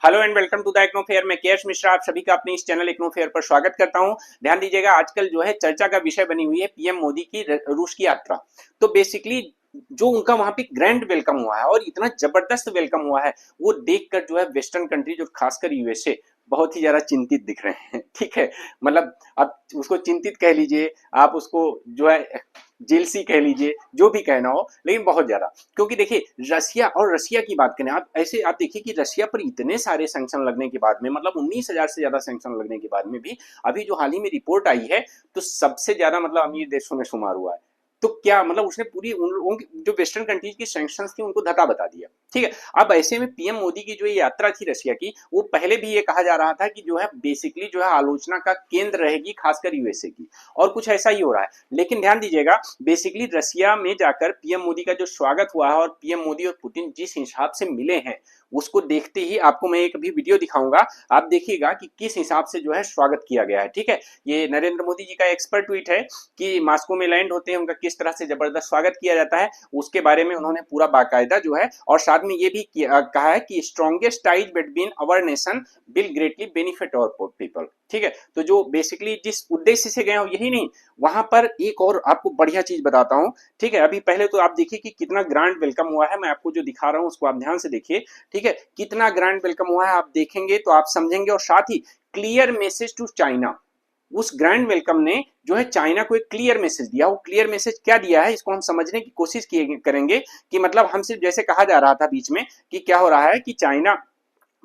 Hello and welcome to the IGNOU fair. मैं KS Mishra आप सभी का अपने इस चैनल इग्नो फेयर पर स्वागत करता हूं। ध्यान दीजिएगा, आजकल जो है चर्चा का विषय बनी हुई है पीएम मोदी की रूस की यात्रा। तो बेसिकली जो उनका वहां पे ग्रैंड वेलकम हुआ है और इतना जबरदस्त वेलकम हुआ है, वो देखकर जो है वेस्टर्न कंट्री जो खासकर यूएसए बहुत ही ज्यादा चिंतित दिख रहे हैं। ठीक है, मतलब आप उसको चिंतित कह लीजिए, आप उसको जो है जेलसी कह लीजिए, जो भी कहना हो, लेकिन बहुत ज्यादा। क्योंकि देखिए रशिया की बात करें, आप ऐसे आप देखिए कि रशिया पर इतने सारे सैंक्शन लगने के बाद में, मतलब 19,000 से ज्यादा सैंक्शन लगने के बाद में भी अभी जो हाल ही में रिपोर्ट आई है, तो सबसे ज्यादा मतलब अमीर देशों में शुमार हुआ है। तो क्या मतलब उसने पूरी उन लोगों की जो वेस्टर्न कंट्रीज की सैंक्शंस थी उनको धक्का बता दिया। ठीक है, अब ऐसे में पीएम मोदी की जो ये यात्रा थी रशिया की, वो पहले भी ये कहा जा रहा था कि जो है बेसिकली जो है आलोचना का केंद्र रहेगी, खासकर यूएसए की, और कुछ ऐसा ही हो रहा है। लेकिन ध्यान दीजिएगा, बेसिकली रशिया में जाकर पीएम मोदी का जो स्वागत हुआ है और पीएम मोदी और पुतिन जिस हिसाब से मिले हैं, उसको देखते ही आपको मैं एक भी वीडियो दिखाऊंगा, आप देखिएगा कि किस हिसाब से जो है स्वागत किया गया है। ठीक है, ये नरेंद्र मोदी जी का एक्सपर्ट ट्वीट है कि मास्को में लैंड होते हैं उनका किस तरह से जबरदस्त स्वागत किया जाता है, उसके बारे में उन्होंने पूरा बाकायदा जो है, और साथ में ये भी कहा है कि strongest ties between our nation will greatly benefit our people. ठीक है, तो जो बेसिकली जिस उद्देश्य से गए हो यही नहीं, वहां पर एक और आपको बढ़िया चीज बताता हूं। ठीक है, अभी पहले तो आप देखिए कि कितना ग्रैंड वेलकम हुआ है, मैं आपको जो दिखा रहा हूं उसको आप ध्यान से देखिए। ठीक है, कितना ग्रैंड वेलकम हुआ है आप देखेंगे तो आप समझेंगे, और साथ ही क्लियर मैसेज टू चाइना। उस ग्रैंड वेलकम ने जो है चाइना को एक क्लियर मैसेज दिया। वो क्लियर मैसेज क्या दिया है, इसको हम समझने की कोशिश करेंगे कि मतलब हम सिर्फ जैसे कहा जा रहा था बीच में कि क्या हो रहा है कि चाइना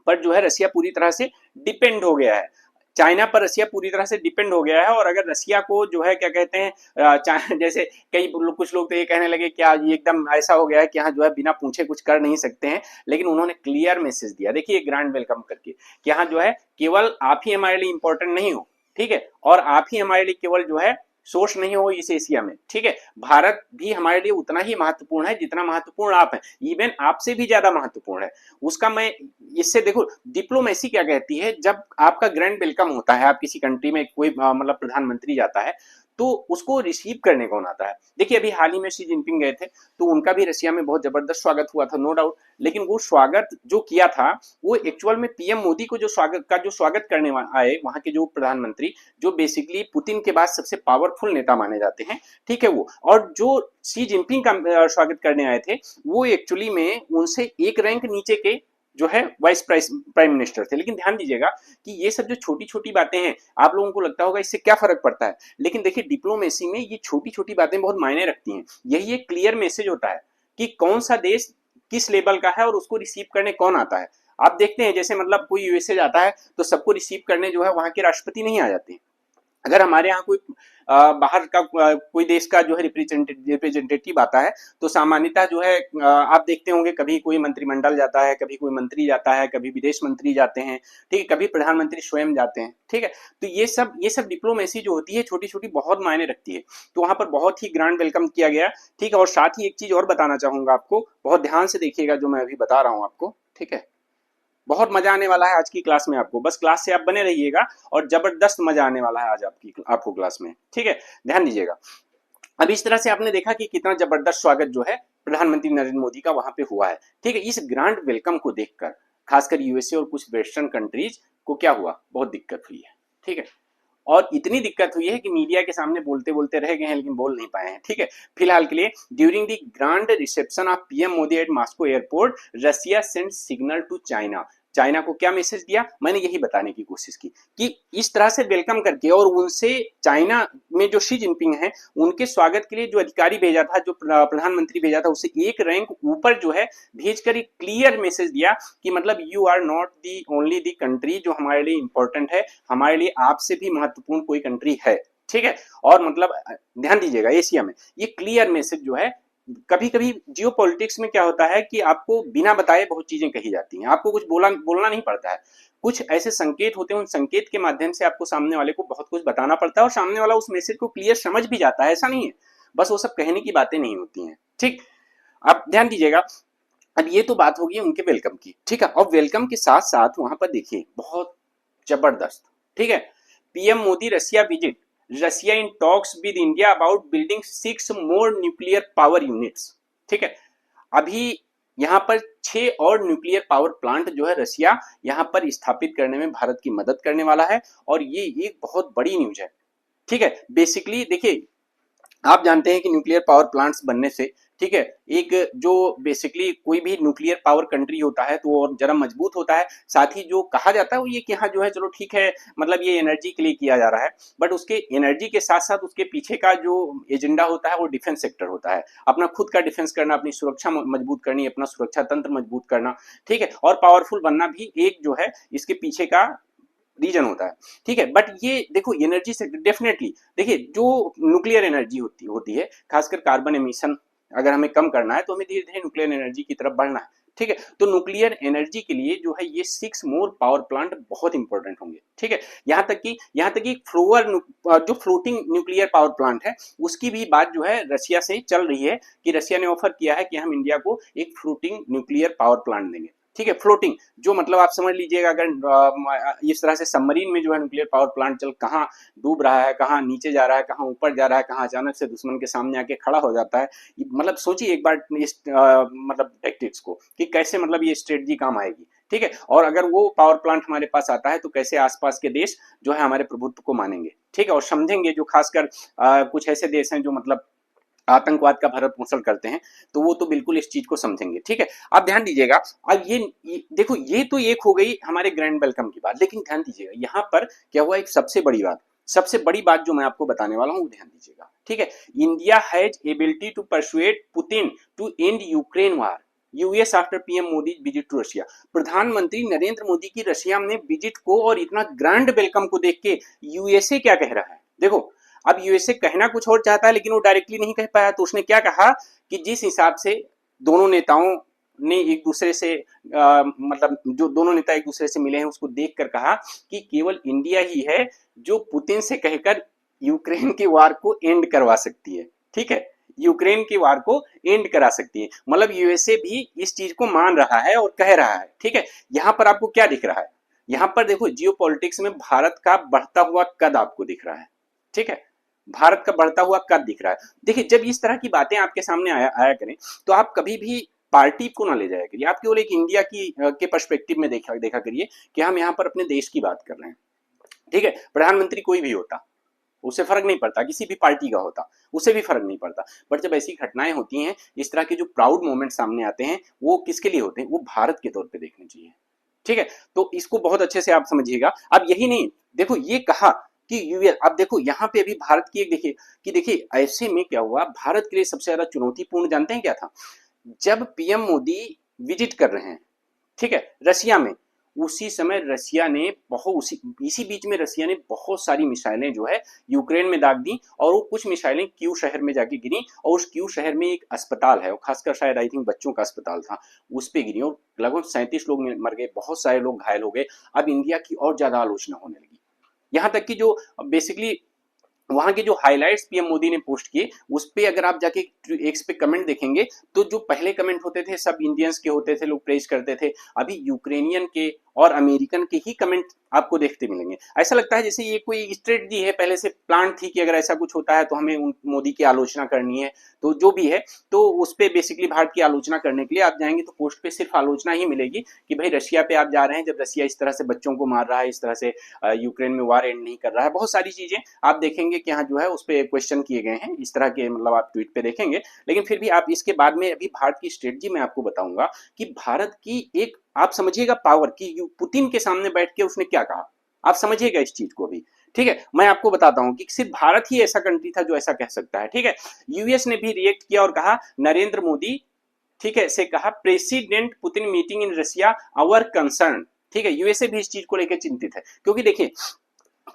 पर जो है रसिया पूरी तरह से डिपेंड हो गया है, चाइना पर रसिया पूरी तरह से डिपेंड हो गया है। और अगर रसिया को जो है क्या कहते हैं, जैसे कई कुछ लोग तो ये कहने लगे क्या ये एकदम ऐसा हो गया है कि यहाँ जो है बिना पूछे कुछ कर नहीं सकते हैं, लेकिन उन्होंने क्लियर मैसेज दिया, देखिए ग्रैंड वेलकम करके, कि यहाँ जो है केवल आप ही हमारे लिए इंपॉर्टेंट नहीं हो। ठीक है, और आप ही हमारे लिए केवल जो है सोर्स नहीं हो इस एशिया में। ठीक है, भारत भी हमारे लिए उतना ही महत्वपूर्ण है जितना महत्वपूर्ण आप हैं, इवन आपसे भी ज्यादा महत्वपूर्ण है। उसका मैं इससे देखो डिप्लोमेसी क्या कहती है, जब आपका ग्रैंड वेलकम होता है, आप किसी कंट्री में कोई मतलब प्रधानमंत्री जाता है, तो उसको रिसीव करने कौन आता है। देखिए अभी हाल ही में शी जिनपिंग गए थे, तो उनका भी रशिया में बहुत जबरदस्त स्वागत हुआ था, नो डाउट। लेकिन वो स्वागत जो किया था, वो एक्चुअल में पीएम मोदी को जो स्वागत करने आए वहां के जो प्रधानमंत्री, जो बेसिकली पुतिन के बाद सबसे पावरफुल नेता माने जाते हैं। ठीक है, वो और जो शी जिनपिंग का स्वागत करने आए थे, वो एक्चुअली में उनसे एक रैंक नीचे के जो है वाइस प्राइम मिनिस्टर थे। लेकिन ध्यान दीजिएगा कि ये सब जो छोटी छोटी बातें हैं, आप लोगों को लगता होगा इससे क्या फर्क पड़ता है, लेकिन देखिए डिप्लोमेसी में ये छोटी छोटी बातें बहुत मायने रखती हैं। यही एक क्लियर मैसेज होता है कि कौन सा देश किस लेवल का है और उसको रिसीव करने कौन आता है। आप देखते हैं जैसे मतलब कोई यूएसए जाता है तो सबको रिसीव करने जो है वहां के राष्ट्रपति नहीं आ जाते। अगर हमारे यहाँ कोई बाहर का कोई देश का जो है रिप्रेजेंटेटिव आता है, तो सामान्यतः जो है आप देखते होंगे कभी कोई मंत्रिमंडल जाता है, कभी कोई मंत्री जाता है, कभी विदेश मंत्री जाते हैं। ठीक है, कभी प्रधानमंत्री स्वयं जाते हैं। ठीक है, तो ये सब डिप्लोमेसी जो होती है छोटी छोटी बहुत मायने रखती है। तो वहां पर बहुत ही ग्रैंड वेलकम किया गया। ठीक है, और साथ ही एक चीज और बताना चाहूंगा आपको, बहुत ध्यान से देखिएगा जो मैं अभी बता रहा हूँ आपको। ठीक है, बहुत मजा आने वाला है आज की क्लास में आपको, बस क्लास से आप बने रहिएगा और जबरदस्त मजा आने वाला है आज आपको क्लास में। ठीक है, ध्यान दीजिएगा। अब इस तरह से आपने देखा कि कितना जबरदस्त स्वागत जो है प्रधानमंत्री नरेंद्र मोदी का वहां पे हुआ है। ठीक है, इस ग्रांड वेलकम को देखकर खासकर यूएसए और कुछ वेस्टर्न कंट्रीज को क्या हुआ, बहुत दिक्कत हुई है। ठीक है, और इतनी दिक्कत हुई है कि मीडिया के सामने बोलते बोलते रह गए हैं लेकिन बोल नहीं पाए हैं। ठीक है, फिलहाल के लिए during the grand reception of PM Modi at Moscow airport, Russia send signal to China. China को क्या मैसेज दिया, मैंने यही बताने की कोशिश की कि इस तरह से वेलकम करके, और उनसे चाइना में जो शी जिनपिंग है उनके स्वागत के लिए जो अधिकारी भेजा था, जो प्रधानमंत्री भेजा था, उससे एक रैंक ऊपर जो है भेजकर एक क्लियर मैसेज दिया कि मतलब you are not the only the country जो हमारे लिए इंपॉर्टेंट है, हमारे लिए आपसे भी महत्वपूर्ण कोई कंट्री है। ठीक है, और मतलब ध्यान दीजिएगा एशिया में ये क्लियर मैसेज जो है, कभी कभी जियो पॉलिटिक्स में क्या होता है कि आपको बिना बताए बहुत चीजें कही जाती हैं, आपको कुछ बोलना नहीं पड़ता है। कुछ ऐसे संकेत होते हैं, उन संकेत के माध्यम से आपको सामने वाले को बहुत कुछ बताना पड़ता है, और सामने वाला उस मैसेज को क्लियर समझ भी जाता है, ऐसा नहीं है बस वो सब कहने की बातें नहीं होती हैं। ठीक, आप ध्यान दीजिएगा। अब ये तो बात होगी उनके वेलकम की। ठीक है, और वेलकम के साथ साथ वहां पर देखिए बहुत जबरदस्त। ठीक है, PM Modi Russia visit, Russia in talks with India about building 6 more nuclear power units. ठीक है, अभी यहाँ पर 6 और न्यूक्लियर पावर प्लांट जो है रसिया यहाँ पर स्थापित करने में भारत की मदद करने वाला है, और ये एक बहुत बड़ी न्यूज है। ठीक है, बेसिकली देखिए आप जानते हैं कि न्यूक्लियर पावर प्लांट्स बनने से, ठीक है, एक जो बेसिकली कोई भी न्यूक्लियर पावर कंट्री होता है तो वो जरा मजबूत होता है। साथ ही जो कहा जाता है वो ये कि हाँ जो है चलो ठीक है, मतलब ये एनर्जी के लिए किया जा रहा है, बट उसके एनर्जी के साथ साथ उसके पीछे का जो एजेंडा होता है वो डिफेंस सेक्टर होता है। अपना खुद का डिफेंस करना, अपनी सुरक्षा मजबूत करनी, अपना सुरक्षा तंत्र मजबूत करना, ठीक है, और पावरफुल बनना भी एक जो है इसके पीछे का रीजन होता है। ठीक है, बट ये देखो एनर्जी से डेफिनेटली देखिए जो न्यूक्लियर एनर्जी होती है, खासकर कार्बन एमिशन अगर हमें कम करना है तो हमें धीरे धीरे न्यूक्लियर एनर्जी की तरफ बढ़ना है। ठीक है, तो न्यूक्लियर एनर्जी के लिए जो है ये 6 मोर पावर प्लांट बहुत इंपॉर्टेंट होंगे। ठीक है, यहाँ तक कि जो फ्लोटिंग न्यूक्लियर पावर प्लांट है उसकी भी बात जो है रशिया से चल रही है, कि रशिया ने ऑफर किया है कि हम इंडिया को एक फ्लोटिंग न्यूक्लियर पावर प्लांट देंगे। ठीक है, फ्लोटिंग जो मतलब आप समझ लीजिएगा अगर इस तरह से सबमरीन में जो है न्यूक्लियर पावर प्लांट चल कहाँ डूब रहा है, कहाँ नीचे जा रहा है, कहाँ ऊपर जा रहा है, कहाँ अचानक से दुश्मन के सामने आके खड़ा हो जाता है, मतलब सोचिए एक बार इस मतलब टैक्टिक्स को कि कैसे मतलब ये स्ट्रेटजी काम आएगी। ठीक है, और अगर वो पावर प्लांट हमारे पास आता है तो कैसे आसपास के देश जो है हमारे प्रभुत्व को मानेंगे। ठीक है, और समझेंगे, जो खासकर कुछ ऐसे देश हैं जो मतलब आतंकवाद का भरण पोषण करते हैं, तो वो तो बिल्कुल इस चीज को समझेंगे। ठीक है, आप ध्यान दीजिएगा। अब ये देखो ये तो एक हो गई हमारे ग्रैंड वेलकम की बात, लेकिन ध्यान दीजिएगा यहाँ पर क्या हुआ, एक सबसे बड़ी बात जो मैं आपको बताने वाला हूँ, ध्यान दीजिएगा। ठीक है, India has ability to persuade Putin to end Ukraine war US after PM Modi visit to Russia. प्रधानमंत्री नरेंद्र मोदी की रशिया में विजिट को और इतना ग्रैंड वेलकम को देख के यूएसए क्या कह रहा है। देखो अब यूएसए कहना कुछ और चाहता है लेकिन वो डायरेक्टली नहीं कह पाया, तो उसने क्या कहा कि जिस हिसाब से दोनों नेताओं ने एक दूसरे से मतलब जो दोनों नेता एक दूसरे से मिले हैं उसको देखकर कहा कि केवल इंडिया ही है जो पुतिन से कहकर यूक्रेन की वार को एंड करवा सकती है। ठीक है, यूक्रेन की वार को एंड करा सकती है, मतलब यूएसए भी इस चीज को मान रहा है और कह रहा है। ठीक है, यहां पर आपको क्या दिख रहा है, यहां पर देखो जियोपॉलिटिक्स में भारत का बढ़ता हुआ कद आपको दिख रहा है। ठीक है, भारत का बढ़ता हुआ कद दिख रहा है। देखिए जब इस तरह की बातें आपके सामने आया करें तो आप कभी भी पार्टी को ना ले जाया करिए, आप केवल एक इंडिया की के पर्सपेक्टिव में देखा करिए कि हम यहाँ पर अपने देश की बात कर रहे हैं। ठीक है, प्रधानमंत्री कोई भी होता उसे फर्क नहीं पड़ता, किसी भी पार्टी का होता उसे भी फर्क नहीं पड़ता, बट जब ऐसी घटनाएं होती हैं, इस तरह के जो प्राउड मोमेंट सामने आते हैं, वो किसके लिए होते हैं, वो भारत के तौर पे देखने चाहिए। ठीक है, तो इसको बहुत अच्छे से आप समझिएगा। अब यही नहीं, देखो ये कहा कि यूएस, अब देखो यहाँ पे अभी भारत की एक देखिए ऐसे में क्या हुआ, भारत के लिए सबसे ज्यादा चुनौतीपूर्ण जानते हैं क्या था, जब पीएम मोदी विजिट कर रहे हैं, ठीक है, रशिया में, उसी समय रशिया ने इसी बीच में रशिया ने बहुत सारी मिसाइलें जो है यूक्रेन में दाग दी, और वो कुछ मिसाइलें क्यू शहर में जाके गिरी, और उस क्यू शहर में एक अस्पताल है, और खासकर शायद आई थिंक बच्चों का अस्पताल था, उस पे गिरी और लगभग 37 लोग मर गए, बहुत सारे लोग घायल हो गए। अब इंडिया की और ज्यादा आलोचना होने लगी, यहाँ तक कि जो बेसिकली वहां के जो हाइलाइट्स पीएम मोदी ने पोस्ट किए उस पे अगर आप जाके एक पे कमेंट देखेंगे तो जो पहले कमेंट होते थे सब इंडियंस के होते थे, लोग प्रेज करते थे, अभी यूक्रेनियन के और अमेरिकन के ही कमेंट आपको देखते मिलेंगे। ऐसा लगता है जैसे ये कोई स्ट्रेटजी है, पहले से प्लान थी कि अगर ऐसा कुछ होता है तो हमें मोदी की आलोचना करनी है, तो जो भी है तो उस पर बेसिकली भारत की आलोचना करने के लिए आप जाएंगे तो पोस्ट पे सिर्फ आलोचना ही मिलेगी कि भाई रशिया पे आप जा रहे हैं, जब रशिया इस तरह से बच्चों को मार रहा है, इस तरह से यूक्रेन में वार एंड नहीं कर रहा है, बहुत सारी चीजें आप देखेंगे कि यहाँ जो है उस पर क्वेश्चन किए गए हैं इस तरह के, मतलब आप ट्वीट पे देखेंगे। लेकिन फिर भी आप इसके बाद में अभी भारत की स्ट्रेटजी मैं आपको बताऊंगा कि भारत की एक आप समझिएगा पावर की, पुतिन के सामने बैठ के उसने क्या कहा, आप समझिएगा इस चीज को भी। ठीक है, मैं आपको बताता हूं कि सिर्फ भारत ही ऐसा कंट्री था जो ऐसा कह सकता है। ठीक है, यूएस ने भी रिएक्ट किया और कहा नरेंद्र मोदी, ठीक है, से कहा president Putin meeting in Russia our concern. ठीक है, यूएसए भी इस चीज को लेकर चिंतित है, क्योंकि देखिए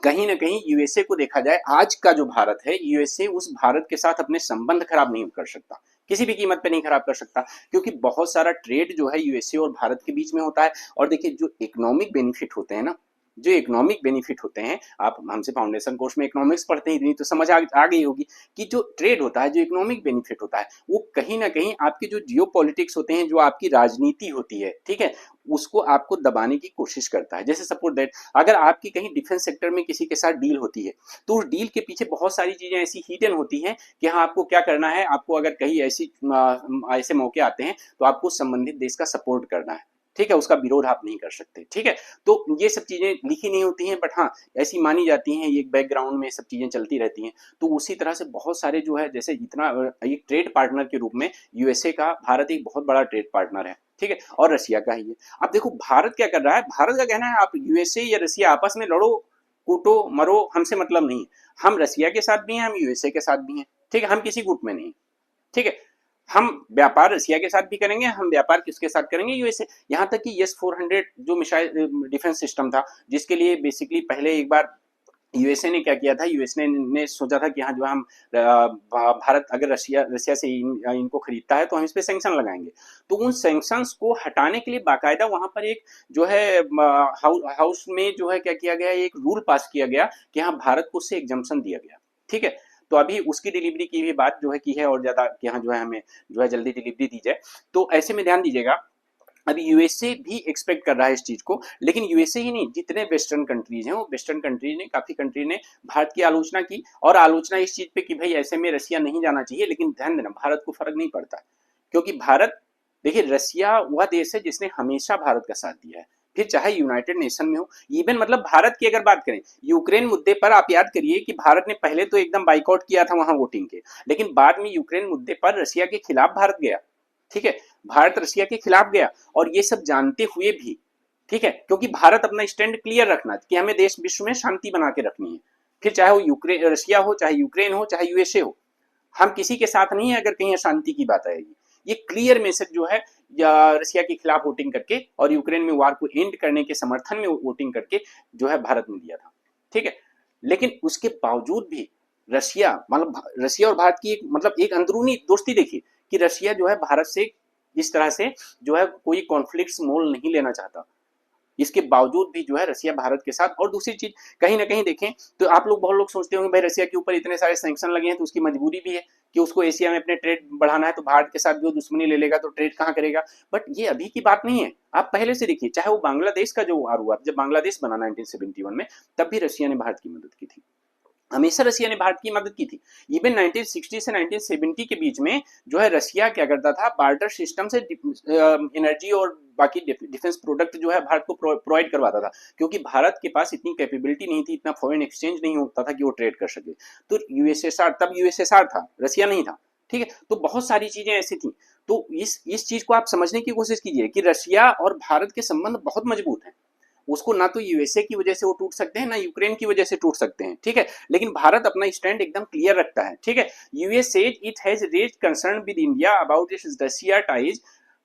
कहीं ना कहीं यूएसए को देखा जाए, आज का जो भारत है, यूएसए उस भारत के साथ अपने संबंध खराब नहीं कर सकता, किसी भी कीमत पे नहीं खराब कर सकता, क्योंकि बहुत सारा ट्रेड जो है यूएसए और भारत के बीच में होता है। और देखिए जो इकोनॉमिक बेनिफिट होते हैं ना, जो इकोनॉमिक बेनिफिट होते हैं, आप हमसे फाउंडेशन कोर्स में इकोनॉमिक्स पढ़ते ही, नहीं तो समझ आ गई होगी कि जो ट्रेड होता है, जो इकोनॉमिक बेनिफिट होता है, वो कहीं ना कहीं आपके जो जियो पॉलिटिक्स होते हैं, जो आपकी राजनीति होती है, ठीक है, उसको आपको दबाने की कोशिश करता है। जैसे सपोज दैट अगर आपकी कहीं डिफेंस सेक्टर में किसी के साथ डील होती है, तो उस डील के पीछे बहुत सारी चीजें ऐसी हिडन होती हैं कि हाँ, आपको क्या करना है, आपको अगर कहीं ऐसे मौके आते हैं तो आपको संबंधित देश का सपोर्ट करना है, ठीक है, उसका विरोध आप नहीं कर सकते, ठीक है। तो ये सब चीजें लिखी नहीं होती हैं, बट हाँ ऐसी मानी जाती हैं, ये बैकग्राउंड में सब चीजें चलती रहती हैं। तो उसी तरह से बहुत सारे जो है, जैसे इतना एक ट्रेड पार्टनर के रूप में यूएसए का भारत एक बहुत बड़ा ट्रेड पार्टनर है, ठीक है, और रशिया का ही है। अब देखो भारत क्या कर रहा है, भारत का कहना है आप यूएसए या रशिया आपस में लड़ो, कूटो मरो, हमसे मतलब नहीं है, हम रशिया के साथ भी हैं, हम यूएसए के साथ भी हैं, ठीक है, हम किसी गुट में नहीं, ठीक है। हम व्यापार रशिया के साथ भी करेंगे, हम व्यापार किसके साथ करेंगे, यूएसए। यहाँ तक कि एस 400 जो मिसाइल डिफेंस सिस्टम था, जिसके लिए बेसिकली पहले एक बार यूएसए ने क्या किया था, यूएसए ने सोचा था कि हाँ जो हम भारत अगर रशिया से इनको खरीदता है तो हम इस पे सैंक्शन लगाएंगे। तो उन सैंक्शंस को हटाने के लिए बाकायदा वहां पर एक जो है हाउस में जो है क्या किया गया, एक रूल पास किया गया कि हाँ भारत को उससे एग्जम्पशन दिया गया, ठीक है। तो अभी उसकी डिलीवरी की भी बात जो है की है, और ज्यादा कि हाँ जो है हमें जो है जल्दी डिलीवरी दी जाए। तो ऐसे में ध्यान दीजिएगा, अभी यूएसए भी एक्सपेक्ट कर रहा है इस चीज को, लेकिन यूएसए ही नहीं, जितने वेस्टर्न कंट्रीज हैं, वो वेस्टर्न कंट्रीज ने, काफी कंट्री ने भारत की आलोचना की, और आलोचना इस चीज पे कि भाई ऐसे में रसिया नहीं जाना चाहिए। लेकिन ध्यान देना, भारत को फर्क नहीं पड़ता, क्योंकि भारत, देखिए रसिया वह देश है जिसने हमेशा भारत का साथ दिया है, फिर चाहे यूनाइटेड नेशन में हो, इवन मतलब भारत की अगर बात करें, यूक्रेन मुद्दे पर आप याद करिए कि भारत ने पहले तो एकदम बाइकआउट किया था वहां वोटिंग के, लेकिन बाद में यूक्रेन मुद्दे पर रसिया के खिलाफ भारत गया, ठीक है, भारत रशिया के खिलाफ गया, और ये सब जानते हुए भी, ठीक है, क्योंकि भारत अपना स्टैंड क्लियर रखना कि हमें देश विश्व में शांति बना के रखनी है, फिर चाहे वो यूक्रेन रशिया हो, चाहे यूक्रेन हो, चाहे यूएसए हो, हम किसी के साथ नहीं है अगर कहीं अशांति की बात आएगी। ये क्लियर मैसेज जो है रशिया के खिलाफ वोटिंग करके और यूक्रेन में वार को एंड करने के समर्थन में वोटिंग करके जो है भारत ने दिया था, ठीक है। लेकिन उसके बावजूद भी रशिया, मतलब रशिया और भारत की एक मतलब एक अंदरूनी दोस्ती देखिए कि रशिया जो है भारत से इस तरह से जो है कोई कॉन्फ्लिक्ट मोल नहीं लेना चाहता, इसके बावजूद भी जो है रसिया भारत के साथ। और दूसरी चीज कहीं ना कहीं देखें तो आप लोग, बहुत लोग सोचते होंगे भाई रसिया के ऊपर इतने सारे सैंक्शन लगे हैं तो उसकी मजबूरी भी है कि उसको एशिया में अपने ट्रेड बढ़ाना है, तो भारत के साथ भी वो दुश्मनी ले लेगा तो ट्रेड कहाँ करेगा। बट ये अभी की बात नहीं है, आप पहले से देखिए, चाहे वो बांग्लादेश का जो वार हुआ, जब बांग्लादेश बना 1971 में, तब भी रशिया ने भारत की मदद की थी, हमेशा रसिया ने भारत की मदद की थी। इवन 1960 से 1970 के बीच में जो है रसिया क्या करता था, बार्टर सिस्टम से एनर्जी और बाकी डिफेंस प्रोडक्ट जो है भारत को प्रोवाइड करवाता था, क्योंकि भारत के पास इतनी कैपेबिलिटी नहीं थी, इतना फॉरेन एक्सचेंज नहीं होता था कि वो ट्रेड कर सके। तो यूएसएसआर, तब यूएसएसआर था, रसिया नहीं था, ठीक है। तो बहुत सारी चीजें ऐसी थी। तो इस चीज को आप समझने की कोशिश कीजिए कि रसिया और भारत के संबंध बहुत मजबूत हैं, उसको ना तो यूएसए की वजह से वो टूट सकते हैं, ना यूक्रेन की वजह से टूट सकते हैं, ठीक है। लेकिन भारत अपना स्टैंड एकदम क्लियर रखता है, ठीक है। US said it has raised concern with India about it's Russia ties,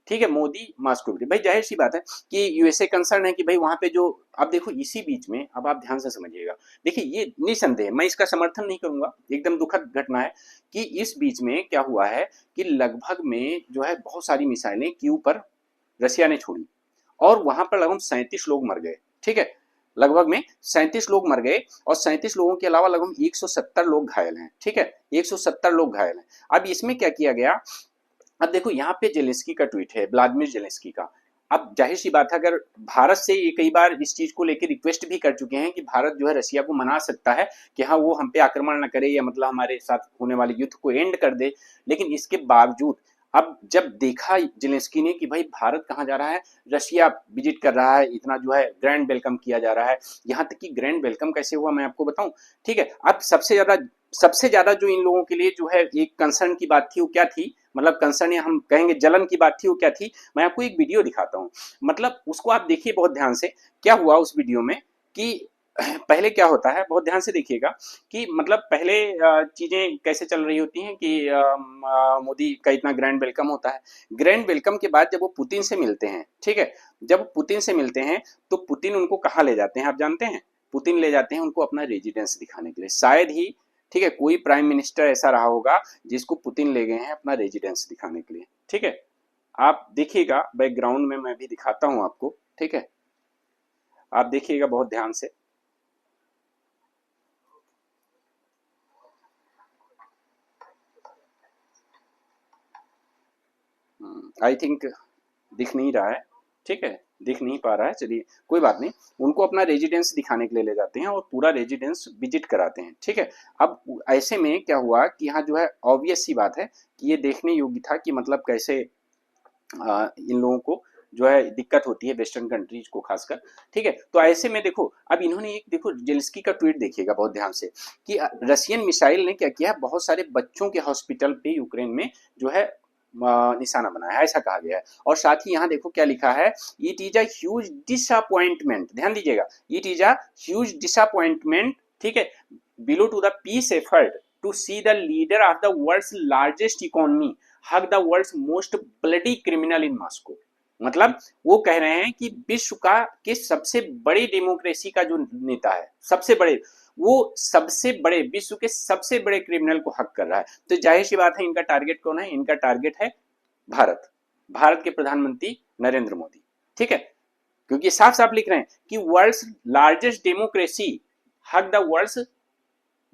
ठीक है, मोदी मास्को। भाई जाहिर सी बात है कि यूएसए कंसर्न है कि भाई वहां पे जो, अब देखो इसी बीच में, अब आप ध्यान से समझिएगा, देखिए ये निसंदेह मैं इसका समर्थन नहीं करूंगा, एकदम दुखद घटना है कि इस बीच में क्या हुआ है कि लगभग में जो है बहुत सारी मिसाइलें क्यू पर रशिया ने छोड़ी, और वहां पर लगभग 37 लोग मर गए, ठीक है, लगभग में 37 लोग मर गए, और 37 लोगों के अलावा लगभग 170 लोग घायल हैं, ठीक है, 170 लोग घायल हैं। अब इसमें क्या किया गया, अब देखो यहाँ पे जेलेंस्की का ट्वीट है, व्लादिमीर जेलेंस्की का। अब जाहिर सी बात है, अगर भारत से ये कई बार इस चीज को लेकर रिक्वेस्ट भी कर चुके हैं कि भारत जो है रशिया को मना सकता है कि हाँ वो हम पे आक्रमण न करे, या मतलब हमारे साथ होने वाले युद्ध को एंड कर दे, लेकिन इसके बावजूद अब जब देखा जेलेंस्की ने कि भाई भारत कहाँ जा रहा है, रशिया विजिट कर रहा है, इतना जो है ग्रैंड वेलकम किया जा रहा है, यहाँ तक कि ग्रैंड वेलकम कैसे हुआ मैं आपको बताऊं, ठीक है। अब सबसे ज्यादा जो इन लोगों के लिए जो है एक कंसर्न की बात थी, वो क्या थी, मतलब कंसर्न या हम कहेंगे जलन की बात थी, वो क्या थी, मैं आपको एक वीडियो दिखाता हूँ, मतलब उसको आप देखिए बहुत ध्यान से। क्या हुआ उस वीडियो में कि पहले क्या होता है, बहुत ध्यान से देखिएगा कि मतलब पहले चीजें कैसे चल रही होती हैं कि मोदी का इतना ग्रैंड वेलकम होता है। ग्रैंड वेलकम के बाद जब वो पुतिन से मिलते हैं, ठीक है, जब पुतिन से मिलते हैं तो पुतिन उनको कहाँ ले जाते हैं आप जानते हैं, पुतिन ले जाते हैं उनको अपना रेजिडेंस दिखाने के लिए, शायद ही, ठीक है, कोई प्राइम मिनिस्टर ऐसा रहा होगा जिसको पुतिन ले गए हैं अपना रेजिडेंस दिखाने के लिए, ठीक है। आप देखिएगा बैकग्राउंड में मैं भी दिखाता हूं आपको, ठीक है। आप देखिएगा बहुत ध्यान से। आई थिंक दिख नहीं रहा है, ठीक है, दिख नहीं पा रहा है, चलिए कोई बात नहीं। उनको अपना रेजिडेंस दिखाने के लिए ले जाते हैं और पूरा रेजिडेंस विजिट कराते हैं, ठीक है। अब ऐसे में क्या हुआ कि यहाँ जो है ऑब्वियस सी बात है कि ये देखने योग्य था कि मतलब कैसे इन लोगों को जो है दिक्कत होती है वेस्टर्न कंट्रीज को खासकर, ठीक है। तो ऐसे में देखो अब इन्होंने एक देखो जेलेंस्की का ट्वीट देखिएगा बहुत ध्यान से कि रशियन मिसाइल ने क्या किया, बहुत सारे बच्चों के हॉस्पिटल पे यूक्रेन में जो है निशाना बनाया है, ऐसा कहा गया है। और साथ ही यहाँ देखो क्या लिखा है, it is a huge disappointment, ध्यान दीजिएगा, it is a huge disappointment, ठीक है, blow to the peace effort to see the leader of the world's largest economy hug the world's most bloody criminal in Moscow. मतलब वो कह रहे हैं कि विश्व का के सबसे बड़े डेमोक्रेसी का जो नेता है, सबसे बड़े, वो सबसे बड़े विश्व के सबसे बड़े क्रिमिनल को हक कर रहा है। तो जाहिर सी बात है इनका टारगेट कौन है, इनका टारगेट है भारत, भारत के प्रधानमंत्री नरेंद्र मोदी, ठीक है। क्योंकि साफ साफ लिख रहे हैं कि world's largest democracy hug the world's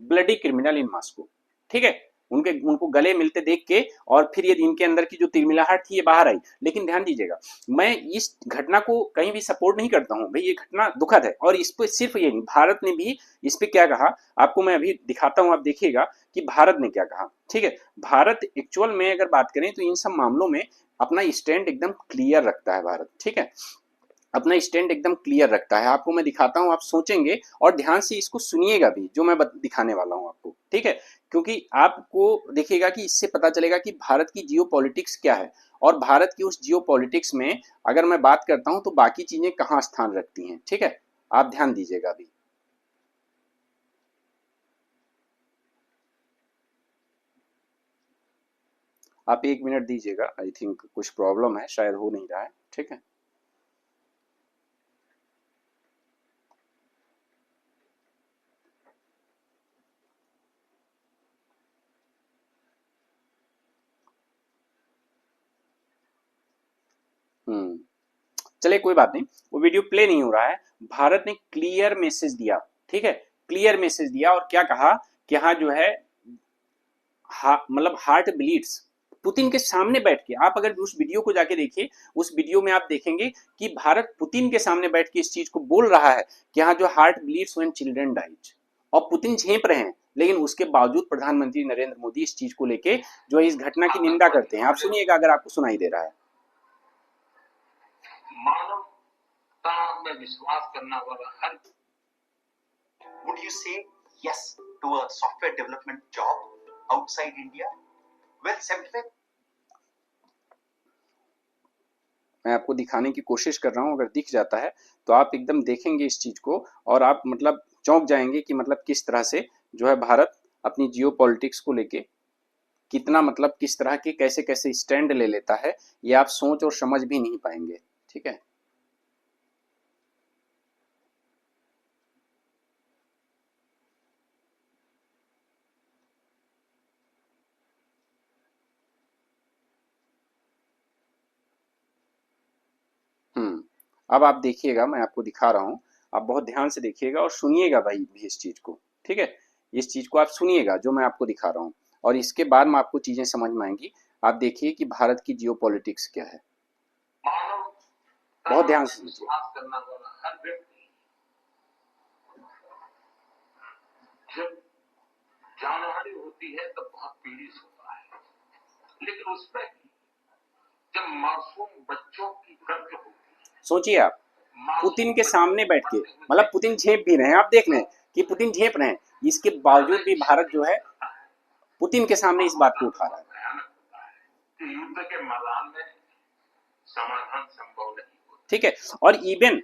bloody criminal in Moscow, ठीक है। उनको गले मिलते देख के और फिर ये इनके अंदर की जो तिरमिलाहट थी ये बाहर आई। लेकिन ध्यान दीजिएगा, मैं इस घटना को कहीं भी सपोर्ट नहीं करता हूं भाई, ये घटना दुखद है। और इस पर सिर्फ ये नहीं, भारत ने भी इस पे क्या कहा आपको मैं अभी दिखाता हूं, आप देखिएगा कि भारत ने क्या कहा, ठीक है। भारत एक्चुअल में अगर बात करें तो इन सब मामलों में अपना स्टैंड एकदम क्लियर रखता है भारत, ठीक है, अपना स्टैंड एकदम क्लियर रखता है। आपको मैं दिखाता हूं, आप सोचेंगे और ध्यान से इसको सुनिएगा भी जो मैं दिखाने वाला हूं आपको, ठीक है। क्योंकि आपको देखिएगा कि इससे पता चलेगा कि भारत की जियो पॉलिटिक्स क्या है और भारत की उस जियो पॉलिटिक्स में अगर मैं बात करता हूं तो बाकी चीजें कहाँ स्थान रखती हैं, ठीक है। आप ध्यान दीजिएगा अभी। आप 1 मिनट दीजिएगा, आई थिंक कुछ प्रॉब्लम है, शायद हो नहीं रहा है, ठीक है। हम्म, चलिए कोई बात नहीं, वो वीडियो प्ले नहीं हो रहा है। भारत ने क्लियर मैसेज दिया, ठीक है, क्लियर मैसेज दिया और क्या कहा कि हाँ जो है मतलब हार्ट ब्लीड्स, पुतिन के सामने बैठ के, आप अगर उस वीडियो को जाके देखिए, उस वीडियो में आप देखेंगे कि भारत पुतिन के सामने बैठ के इस चीज को बोल रहा है कि हाँ जो heart bleeds when children dies, और पुतिन झेप रहे हैं। लेकिन उसके बावजूद प्रधानमंत्री नरेंद्र मोदी इस चीज को लेके जो है इस घटना की निंदा करते हैं। आप सुनिएगा अगर आपको सुनाई दे रहा है। मानवता में विश्वास करने वाला हर, would you say yes to a software development job outside India? Well, 75 मैं आपको दिखाने की कोशिश कर रहा हूं, अगर दिख जाता है तो आप एकदम देखेंगे इस चीज को और आप मतलब चौंक जाएंगे कि मतलब किस तरह से जो है भारत अपनी जियो पॉलिटिक्स को लेके कितना मतलब किस तरह के कैसे कैसे स्टैंड ले लेता है, ये आप सोच और समझ भी नहीं पाएंगे, ठीक है। अब आप देखिएगा, मैं आपको दिखा रहा हूँ, आप बहुत ध्यान से देखिएगा और सुनिएगा भाई भी इस चीज को, ठीक है। इस चीज को आप सुनिएगा जो मैं आपको दिखा रहा हूँ और इसके बाद में आपको चीजें समझ में आएंगी। आप देखिए कि भारत की जियो पॉलिटिक्स क्या है, बहुत ध्यान से सुनिए। जब जानहानि होती है तब बहुत पीड़ित होता है, लेकिन उसमें जब मासूम बच्चों की मृत्यु होती है, सोचिए आप पुतिन के सामने बैठ के, मतलब पुतिन झेप भी रहे हैं, आप देख लें कि पुतिन झेप रहे हैं, इसके बावजूद भी भारत जो है पुतिन के सामने इस बात को उठा रहा है। युद्ध के मैदान में समाधान संभव नहीं, ठीक है। और इवन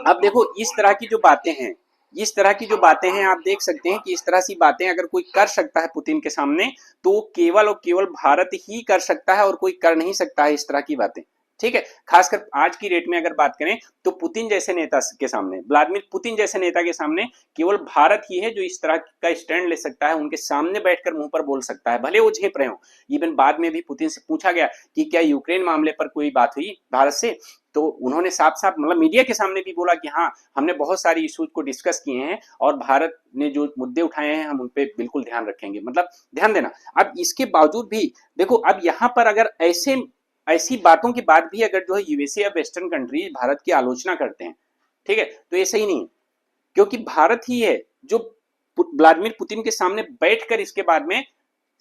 अब देखो इस तरह की जो बातें हैं, इस तरह की जो बातें हैं आप देख सकते हैं कि इस तरह की बातें अगर कोई कर सकता है पुतिन के सामने तो केवल और केवल भारत ही कर सकता है और कोई कर नहीं सकता है इस तरह की बातें, ठीक है। खासकर आज की डेट में अगर बात करें तो पुतिन जैसे नेता के सामने, व्लादिमीर पुतिन जैसे नेता के सामने केवल भारत ही है जो इस तरह का स्टैंड ले सकता है, उनके सामने बैठकर मुंह पर बोल सकता है, भले वो झेप रहे हो। इवन बाद में भी पुतिन से पूछा गया कि क्या यूक्रेन मामले पर कोई बात हुई भारत से, तो उन्होंने साफ साफ मतलब मीडिया के सामने भी बोला कि हाँ, हमने बहुत सारी इश्यूज को डिस्कस किए हैं और भारत ने जो मुद्दे उठाए हैं हम उन पे बिल्कुल ध्यान रखेंगे, मतलब ध्यान देना। अब इसके बावजूद भी देखो, अब यहाँ पर अगर ऐसी बातों के बाद भी अगर जो है यूएसए या वेस्टर्न कंट्री भारत की आलोचना करते हैं, ठीक है, तो ये सही नहीं है, क्योंकि भारत ही है जो व्लादिमीर पुतिन के सामने बैठकर इसके बाद में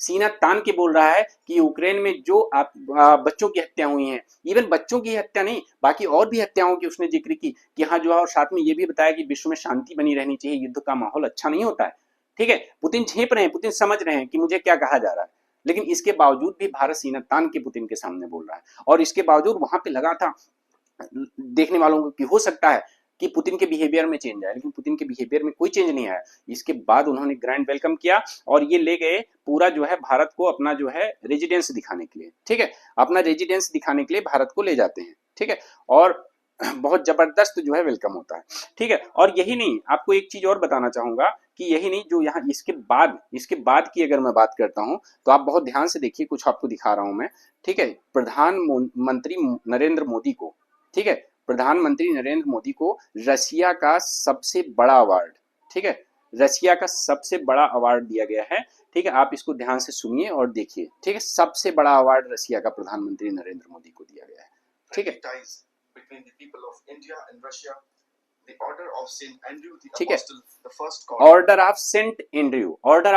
सीना तान के बोल रहा है कि यूक्रेन में जो बच्चों की हत्या हुई हैं, इवन बच्चों की हत्या नहीं, बाकी और भी हत्याओं की उसने जिक्र की कि हाँ जो है, और साथ में ये भी बताया कि विश्व में शांति बनी रहनी चाहिए, युद्ध का माहौल अच्छा नहीं होता है। ठीक है, पुतिन झेप रहे हैं, पुतिन समझ रहे हैं कि मुझे क्या कहा जा रहा है, लेकिन इसके बावजूद भी भारत सीना तान के पुतिन के सामने बोल रहा है। और इसके बावजूद वहां पे लगा था देखने वालों को कि हो सकता है कि पुतिन के बिहेवियर में चेंज आए, लेकिन पुतिन के बिहेवियर में कोई चेंज नहीं आया। इसके बाद उन्होंने ग्रैंड वेलकम किया और ये ले गए पूरा जो है भारत को अपना जो है रेजिडेंस दिखाने के लिए, ठीक है, अपना रेजिडेंस दिखाने के लिए भारत को ले जाते हैं, ठीक है, और बहुत जबरदस्त जो है वेलकम होता है, ठीक है। और यही नहीं, आपको एक चीज और बताना चाहूंगा कि यही नहीं, जो यहाँ इसके बाद की अगर मैं बात करता हूँ तो आप बहुत ध्यान से देखिए, कुछ आपको दिखा रहा हूं मैं, ठीक है। प्रधानमंत्री नरेंद्र मोदी को, ठीक है, प्रधानमंत्री नरेंद्र मोदी को रशिया का सबसे बड़ा अवार्ड, ठीक है, रशिया का सबसे बड़ा अवार्ड दिया गया है, ठीक है। आप इसको ध्यान से सुनिए और देखिए, ठीक है, सबसे बड़ा अवार्ड रशिया का प्रधानमंत्री नरेंद्र मोदी को दिया गया है, ठीक है, ठीक है। ऑर्डर ऑफ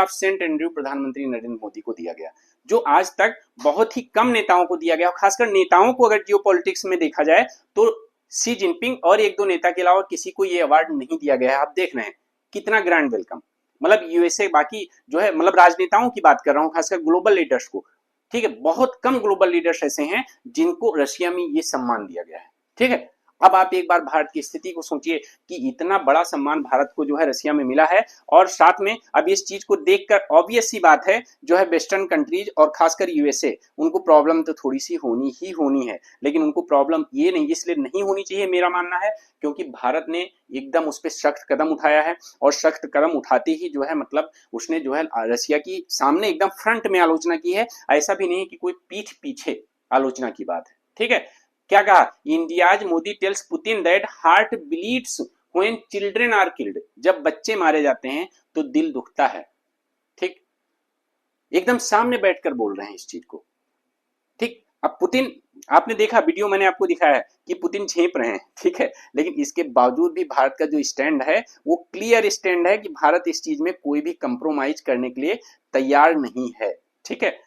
सेंट एंड्रयू प्रधानमंत्री नरेंद्र मोदी को दिया गया, जो आज तक बहुत ही कम नेताओं को दिया गया। खासकर नेताओं को अगर जियोपॉलिटिक्स में देखा जाए तो शी जिनपिंग और एक दो नेता के अलावा किसी को ये अवार्ड नहीं दिया गया है। आप देख रहे हैं कितना ग्रैंड वेलकम, मतलब यूएसए, बाकी जो है मतलब राजनेताओं की बात कर रहा हूं, खासकर ग्लोबल लीडर्स को, ठीक है, बहुत कम ग्लोबल लीडर्स ऐसे हैं जिनको रशिया में ये सम्मान दिया गया है, ठीक है। अब आप एक बार भारत की स्थिति को सोचिए कि इतना बड़ा सम्मान भारत को जो है रशिया में मिला है, और साथ में अब इस चीज को देखकर ऑब्वियस सी बात है जो है वेस्टर्न कंट्रीज और खासकर यूएसए, उनको प्रॉब्लम तो थोड़ी सी होनी है, लेकिन उनको प्रॉब्लम ये नहीं, इसलिए नहीं होनी चाहिए मेरा मानना है, क्योंकि भारत ने एकदम उस पर सख्त कदम उठाया है, और सख्त कदम उठाते ही जो है मतलब उसने जो है रशिया की सामने एकदम फ्रंट में आलोचना की है। ऐसा भी नहीं कि कोई पीठ पीछे आलोचना की बात है, ठीक है। क्या कहा, India's Modi tells Putin that heart bleeds when children are killed, जब बच्चे मारे जाते हैं तो दिल दुखता है, ठीक, एकदम सामने बैठकर बोल रहे हैं इस चीज को, ठीक। अब पुतिन, आपने देखा वीडियो मैंने आपको दिखाया है कि पुतिन झेप रहे हैं, ठीक है, लेकिन इसके बावजूद भी भारत का जो स्टैंड है वो क्लियर स्टैंड है कि भारत इस चीज में कोई भी कंप्रोमाइज करने के लिए तैयार नहीं है, ठीक है।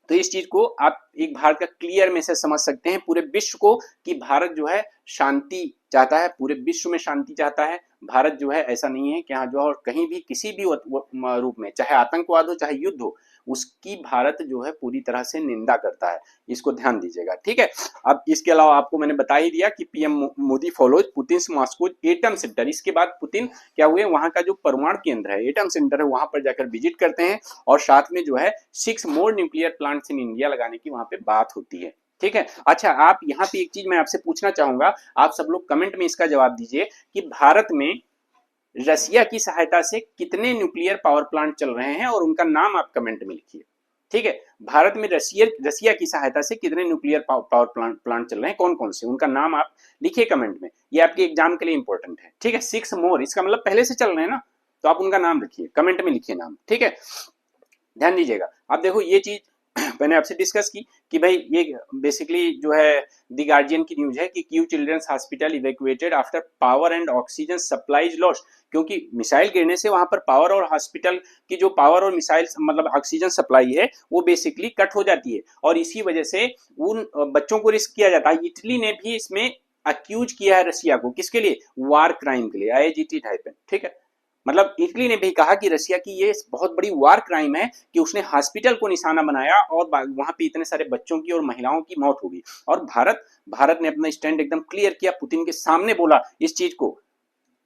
तो इस चीज को आप एक भारत का क्लियर मैसेज समझ सकते हैं पूरे विश्व को कि भारत जो है शांति चाहता है, पूरे विश्व में शांति चाहता है। भारत जो है ऐसा नहीं है कि यहाँ जो है और कहीं भी किसी भी रूप में, चाहे आतंकवाद हो चाहे युद्ध हो, उसकी भारत जो है पूरी तरह से निंदा करता है, इसको ध्यान दीजिएगा, ठीक है। अब इसके अलावा आपको मैंने बता ही दिया कि PM Modi follows Putin Moscow atom centre, इसके बाद पुतिन क्या हुए, वहां का जो परमाणु केंद्र है, एटम सेंटर है, वहां पर जाकर विजिट करते हैं, और साथ में जो है 6 मोर न्यूक्लियर प्लांट्स इन इंडिया लगाने की वहां पे बात होती है, ठीक है। अच्छा, आप यहाँ पे एक चीज मैं आपसे पूछना चाहूंगा, आप सब लोग कमेंट में इसका जवाब दीजिए कि भारत में रशिया की सहायता से कितने न्यूक्लियर पावर प्लांट चल रहे हैं, और उनका नाम आप कमेंट में लिखिए, ठीक है। भारत में रशिया की सहायता से कितने न्यूक्लियर पावर प्लांट चल रहे हैं, कौन कौन से, उनका नाम आप लिखिए कमेंट में, ये आपके एग्जाम के लिए इंपॉर्टेंट है, ठीक है। 6 मोर, इसका मतलब पहले से चल रहे हैं ना, तो आप उनका नाम लिखिए, कमेंट में लिखिए नाम, ठीक है, ध्यान दीजिएगा। अब देखो ये चीज मैंने आपसे डिस्कस की कि भाई ये बेसिकली जो है द गार्जियन की न्यूज है कि Kyiv children's hospital evacuated after power and oxygen supplies lost, क्योंकि मिसाइल गिरने से वहां पर पावर और हॉस्पिटल की जो पावर और मिसाइल मतलब ऑक्सीजन सप्लाई है वो बेसिकली कट हो जाती है, और इसी वजह से उन बच्चों को रिस्क किया जाता है। इटली ने भी इसमें अक्यूज किया है रशिया को, किसके लिए, वार क्राइम के लिए, IAGT टाइप, ठीक है। मतलब इटली ने भी कहा कि रशिया की ये बहुत बड़ी वार क्राइम है कि उसने हॉस्पिटल को निशाना बनाया और वहां पे इतने सारे बच्चों की और महिलाओं की मौत होगी। और भारत ने अपना स्टैंड एकदम क्लियर किया, पुतिन के सामने बोला इस चीज को,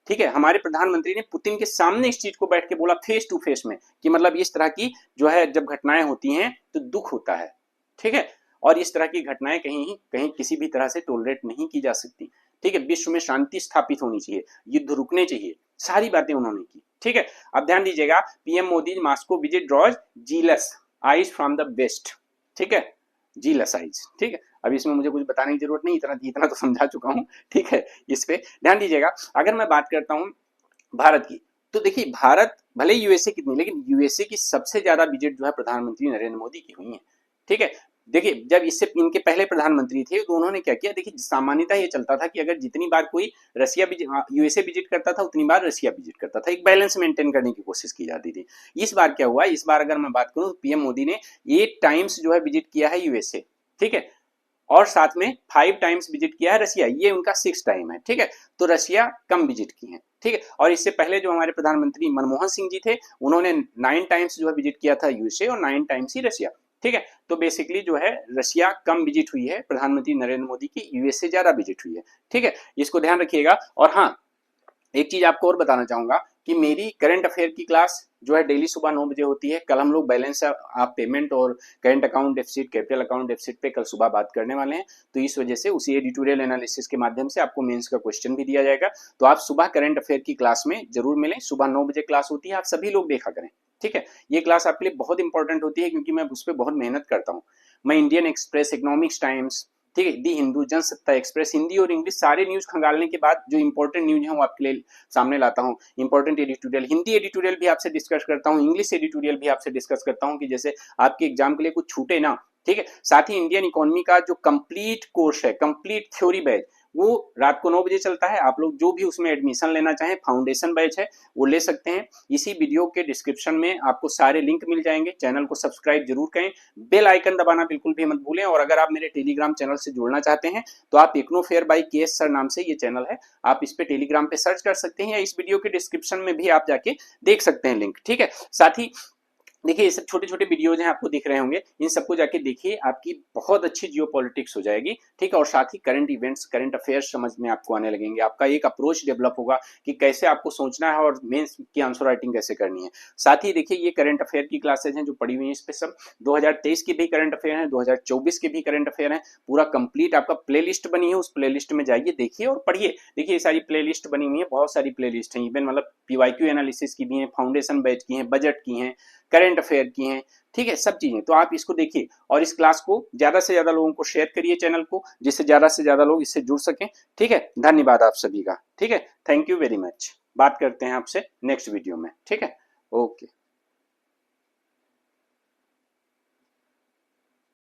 ठीक है। हमारे प्रधानमंत्री ने पुतिन के सामने इस चीज को बैठ के बोला फेस टू फेस में कि मतलब इस तरह की जो है जब घटनाएं होती हैं तो दुख होता है, ठीक है, और इस तरह की घटनाएं कहीं किसी भी तरह से टॉलरेट नहीं की जा सकती, ठीक है। विश्व में शांति स्थापित होनी चाहिए, युद्ध रुकने चाहिए, सारी बातें उन्होंने की, ठीक है। अब ध्यान दीजिएगा, PM Modi Moscow visit draws jealous eyes from the West, ठीक है, जीलस आइज, ठीक है। अब इसमें मुझे कुछ बताने की जरूरत नहीं, इतना इतना तो समझा चुका हूँ, ठीक है। इस पे ध्यान दीजिएगा। अगर मैं बात करता हूँ भारत की, तो देखिए भारत भले यूएसए कितनी, लेकिन यूएसए की सबसे ज्यादा विजिट जो है प्रधानमंत्री नरेंद्र मोदी की हुई है, ठीक है। देखिए जब इससे इनके पहले प्रधानमंत्री थे तो उन्होंने क्या किया, देखिए सामान्यतः ये चलता था कि अगर जितनी बार कोई रसिया यूएसए विजिट करता था उतनी बार रसिया विजिट करता था, एक बैलेंस मेंटेन करने की कोशिश की जाती थी। इस बार क्या हुआ, इस बार अगर मैं बात करूं पीएम मोदी ने 8 टाइम्स जो है विजिट किया है यूएसए, ठीक है, और साथ में 5 टाइम्स विजिट किया है रसिया, ये उनका 6 टाइम है, ठीक है। तो रसिया कम विजिट की है, ठीक है। और इससे पहले जो हमारे प्रधानमंत्री मनमोहन सिंह जी थे, उन्होंने 9 टाइम्स जो है विजिट किया था यूएसए और 9 टाइम्स ही रसिया, ठीक है। तो बेसिकली जो है रसिया कम विजिट हुई है प्रधानमंत्री नरेंद्र मोदी की, यूएसए ज्यादा विजिट हुई है, ठीक है। इसको ध्यान रखिएगा। और हाँ, एक चीज आपको और बताना चाहूंगा कि मेरी करंट अफेयर की क्लास जो है डेली सुबह 9 बजे होती है। कल हम लोग बैलेंस आप पेमेंट और current account deficit, capital account deficit पे कल सुबह बात करने वाले हैं। तो इस वजह से उसी एडिटोरियल एनालिसिस के माध्यम से आपको मेंस का क्वेश्चन भी दिया जाएगा। तो आप सुबह करंट अफेयर की क्लास में जरूर मिलें। सुबह 9 बजे क्लास होती है, आप सभी लोग देखा करें, ठीक है। ये क्लास आपके लिए बहुत इंपॉर्टेंट होती है क्योंकि मैं उस पर बहुत मेहनत करता हूँ। मैं इंडियन एक्सप्रेस, इकोनॉमिक्स टाइम्स, ठीक है, दी हिंदू, जनसत्ता एक्सप्रेस, हिंदी और इंग्लिश सारे न्यूज खंगालने के बाद जो इंपॉर्टेंट न्यूज है वो आपके लिए सामने लाता हूँ। इंपॉर्टेंट एडिटोरियल, हिंदी एडिटोरियल भी आपसे डिस्कस करता हूँ, इंग्लिश एडिटोरियल भी आपसे डिस्कस करता हूँ कि जैसे आपके एग्जाम के लिए कुछ छूटे ना, ठीक है। साथ ही इंडियन इकोनॉमी का जो कंप्लीट कोर्स है, कंप्लीट थ्योरी बैच, वो रात को 9 बजे चलता है। आप लोग जो भी उसमें एडमिशन लेना चाहें, फाउंडेशन बैच है वो ले सकते हैं। इसी वीडियो के डिस्क्रिप्शन में आपको सारे लिंक मिल जाएंगे। चैनल को सब्सक्राइब जरूर करें, बेल आइकन दबाना बिल्कुल भी मत भूलें। और अगर आप मेरे टेलीग्राम चैनल से जुड़ना चाहते हैं तो आप इग्नो फेयर बाय केएस सर नाम से ये चैनल है, आप इस पे टेलीग्राम पे सर्च कर सकते हैं या इस वीडियो के डिस्क्रिप्शन में भी आप जाके देख सकते हैं लिंक, ठीक है। साथ ही देखिए ये सब छोटे छोटे वीडियोज हैं, आपको दिख रहे होंगे, इन सबको जाके देखिए, आपकी बहुत अच्छी जियो पॉलिटिक्स हो जाएगी, ठीक है। और साथ ही करंट इवेंट्स, करंट अफेयर्स समझ में आपको आने लगेंगे। आपका एक अप्रोच डेवलप होगा कि कैसे आपको सोचना है और मेंस की आंसर राइटिंग कैसे करनी है। साथ ही देखिए ये करंट अफेयर की क्लासेज हैं जो पड़ी हुई है, इस पे सब 2023 के भी करंट अफेयर हैं, 2024 के भी करंट अफेयर हैं। पूरा कंप्लीट आपका प्ले लिस्ट बनी है, उस प्ले लिस्ट में जाइए, देखिए और पढ़िए। देखिए ये सारी प्ले लिस्ट बनी हुई है, बहुत सारी प्ले लिस्ट है, इवन मतलब पीवाईक्यू एनालिसिस की भी है, फाउंडेशन बैच की है, बजट की है, करंट अफेयर की हैं, ठीक है, सब चीजें। तो आप इसको देखिए और इस क्लास को ज्यादा से ज्यादा लोगों को शेयर करिए, चैनल को, जिससे ज्यादा से ज्यादा लोग इससे जुड़ सकें, ठीक है। धन्यवाद आप सभी का, ठीक है। Thank you very much. बात करते हैं आपसे नेक्स्ट वीडियो में, ठीक है। ओके।